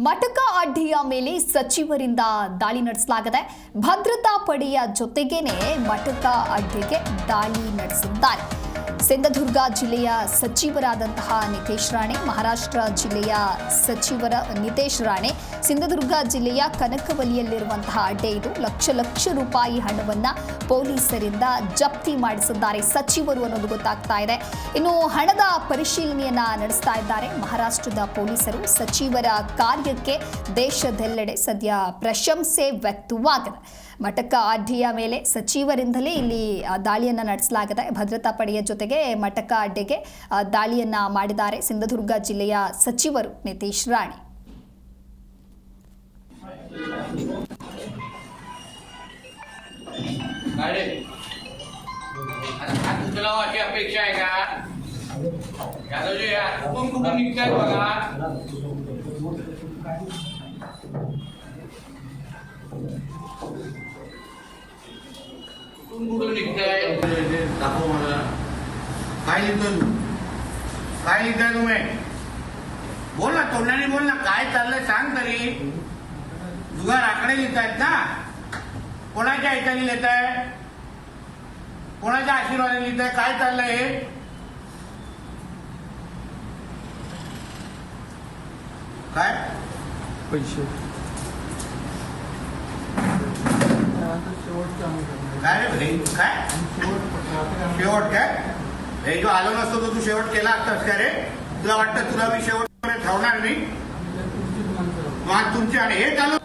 ಮಟಕ ಅಡ್ಡಿಯ ಮೇಲೆ ಸಚಿವರಿಂದ ದಾಳಿ ನಡೆಸಲಾಗಿದೆ. ಭದ್ರತಾ ಪಡೆಯ ಜೊತೆಗೇನೆ ಮಟಕ ಅಡ್ಡಿಗೆ ದಾಳಿ ನಡೆಸಿದ್ದಾರೆ. ಸಿಂಧದುರ್ಗ ಜಿಲ್ಲೆಯ ಸಚಿವರಾದಂತಹ ನಿತೇಶ್ ರಾಣೆ, ಮಹಾರಾಷ್ಟ್ರ ಜಿಲ್ಲೆಯ ಸಚಿವರ ನಿತೇಶ್ ರಾಣೆ, ಸಿಂಧದುರ್ಗ ಜಿಲ್ಲೆಯ ಕನಕವಲಿಯಲ್ಲಿರುವಂತಹ ಅಡ್ಡೆ ಇದು. ಲಕ್ಷ ರೂಪಾಯಿ ಹಣವನ್ನ ಪೊಲೀಸರಿಂದ ಜಪ್ತಿ ಮಾಡಿಸಿದ್ದಾರೆ ಸಚಿವರು ಅನ್ನೋದು ಗೊತ್ತಾಗ್ತಾ ಇದೆ. ಇನ್ನು ಹಣದ ಪರಿಶೀಲನೆಯನ್ನ ನಡೆಸ್ತಾ ಇದ್ದಾರೆ ಮಹಾರಾಷ್ಟ್ರದ ಪೊಲೀಸರು. ಸಚಿವರ ಕಾರ್ಯಕ್ಕೆ ದೇಶದೆಲ್ಲೆಡೆ ಸದ್ಯ ಪ್ರಶಂಸೆ ವ್ಯಕ್ತವಾಗಿದೆ. ಮಟಕ ಅಡ್ಡಿಯ ಮೇಲೆ ಸಚಿವರಿಂದಲೇ ಇಲ್ಲಿ ದಾಳಿಯನ್ನ ನಡೆಸಲಾಗಿದೆ. ಭದ್ರತಾ ಪಡೆಯ ಜೊತೆಗೆ ಮಟಕ ಅಡ್ಡೆಗೆ ದಾಳಿಯನ್ನ ಮಾಡಿದ್ದಾರೆ ಸಿಂಧದುರ್ಗ ಜಿಲ್ಲೆಯ ಸಚಿವರು ನಿತೇಶ್ ರಾಣೆ. अपेक्षा आहे का यादवजी आपण कुठं निघताय बघा कुठून निघताय दाखव मला काय लिहितोय तू काय लिहिताय तुम्ही बोल ना तोंडाने बोल ना काय चाललंय सांग तरी जुगार आकडे लिहितायत ना कोणाच्या ऐकाने लिहिताय कोणाच्या आशीर्वादाने लिहिताय काय चाललंय हे काय पैसे काय रे भाई काय शेवट काय हे जो आलो नसतो तो तू शेवट केला असतास का रे तुला वाटतं तुला मी शेवट ठेवणार नाही तुमची आणि हे चालू